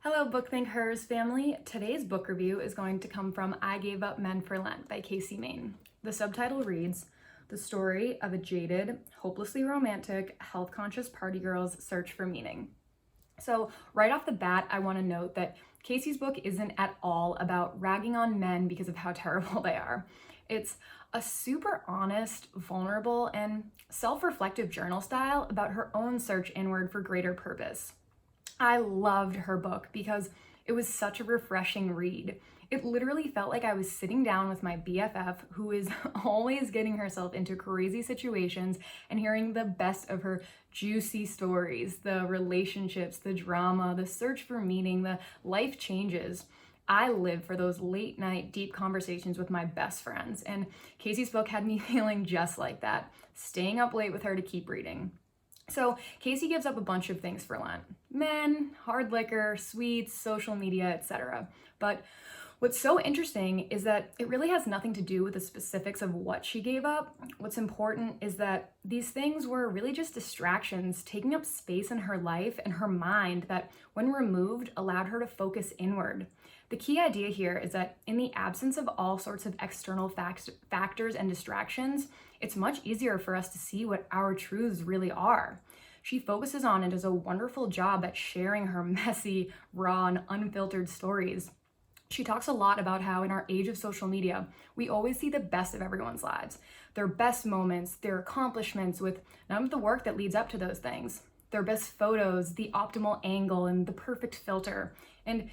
Hello, BookThinkHers family. Today's book review is going to come from I Gave Up Men for Lent by Kacie Main. The subtitle reads, The Story of a Jaded, Hopelessly Romantic, Health-Conscious Party Girl's Search for Meaning. So right off the bat, I want to note that Kacie's book isn't at all about ragging on men because of how terrible they are. It's a super honest, vulnerable, and self-reflective journal style about her own search inward for greater purpose. I loved her book because it was such a refreshing read. It literally felt like I was sitting down with my BFF, who is always getting herself into crazy situations, and hearing the best of her juicy stories, the relationships, the drama, the search for meaning, the life changes. I live for those late night deep conversations with my best friends, and Kacie's book had me feeling just like that, staying up late with her to keep reading. So Kacie gives up a bunch of things for Lent: men, hard liquor, sweets, social media, etc. But what's so interesting is that it really has nothing to do with the specifics of what she gave up. What's important is that these things were really just distractions taking up space in her life and her mind that, when removed, allowed her to focus inward. The key idea here is that in the absence of all sorts of external factors and distractions, it's much easier for us to see what our truths really are. She focuses on and does a wonderful job at sharing her messy, raw, and unfiltered stories. She talks a lot about how in our age of social media, we always see the best of everyone's lives, their best moments, their accomplishments, with none of the work that leads up to those things, their best photos, the optimal angle, and the perfect filter. And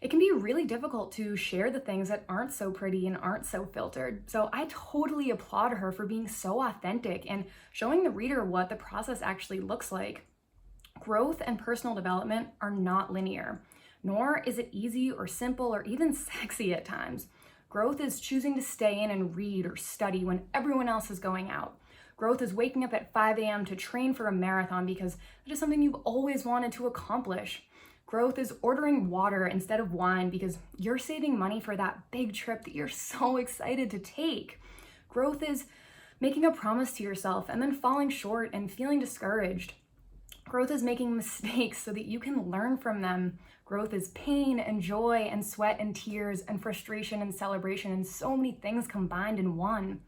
it can be really difficult to share the things that aren't so pretty and aren't so filtered. So I totally applaud her for being so authentic and showing the reader what the process actually looks like. Growth and personal development are not linear, nor is it easy or simple or even sexy at times. Growth is choosing to stay in and read or study when everyone else is going out. Growth is waking up at 5 a.m. to train for a marathon because that is something you've always wanted to accomplish. Growth is ordering water instead of wine because you're saving money for that big trip that you're so excited to take. Growth is making a promise to yourself and then falling short and feeling discouraged. Growth is making mistakes so that you can learn from them. Growth is pain and joy and sweat and tears and frustration and celebration and so many things combined in one.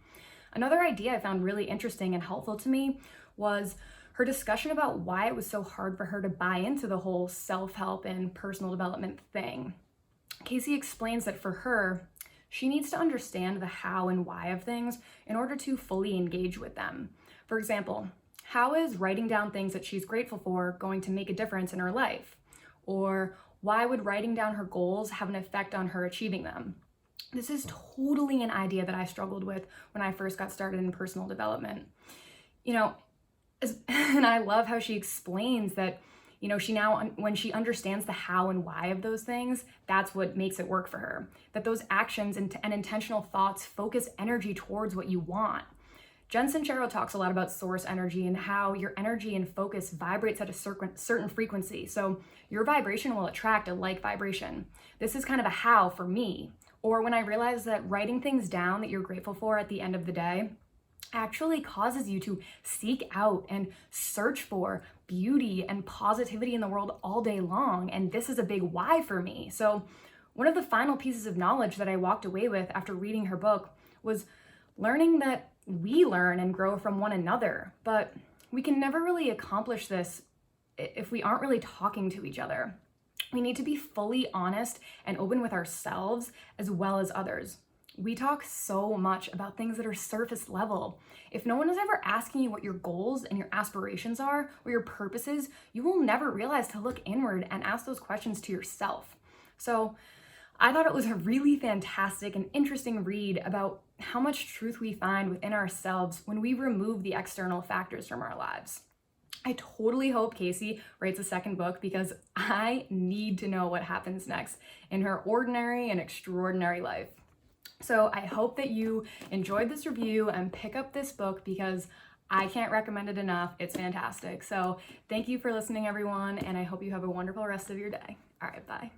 Another idea I found really interesting and helpful to me was her discussion about why it was so hard for her to buy into the whole self-help and personal development thing. Kacie explains that for her, she needs to understand the how and why of things in order to fully engage with them. For example, how is writing down things that she's grateful for going to make a difference in her life? Or why would writing down her goals have an effect on her achieving them? This is totally an idea that I struggled with when I first got started in personal development. And I love how she explains that, she now, when she understands the how and why of those things, that's what makes it work for her. That those actions and intentional thoughts focus energy towards what you want. Jen Sincero talks a lot about source energy and how your energy and focus vibrates at a certain frequency. So your vibration will attract a like vibration. This is kind of a how for me. Or when I realized that writing things down that you're grateful for at the end of the day actually causes you to seek out and search for beauty and positivity in the world all day long. And this is a big why for me. So one of the final pieces of knowledge that I walked away with after reading her book was learning that we learn and grow from one another, but we can never really accomplish this if we aren't really talking to each other. We need to be fully honest and open with ourselves as well as others. We talk so much about things that are surface level. If no one is ever asking you what your goals and your aspirations are, or your purposes, you will never realize to look inward and ask those questions to yourself. So I thought it was a really fantastic and interesting read about how much truth we find within ourselves when we remove the external factors from our lives. I totally hope Kacie writes a second book because I need to know what happens next in her ordinary and extraordinary life. So I hope that you enjoyed this review and pick up this book because I can't recommend it enough. It's fantastic. So thank you for listening, everyone, and I hope you have a wonderful rest of your day. All right, bye.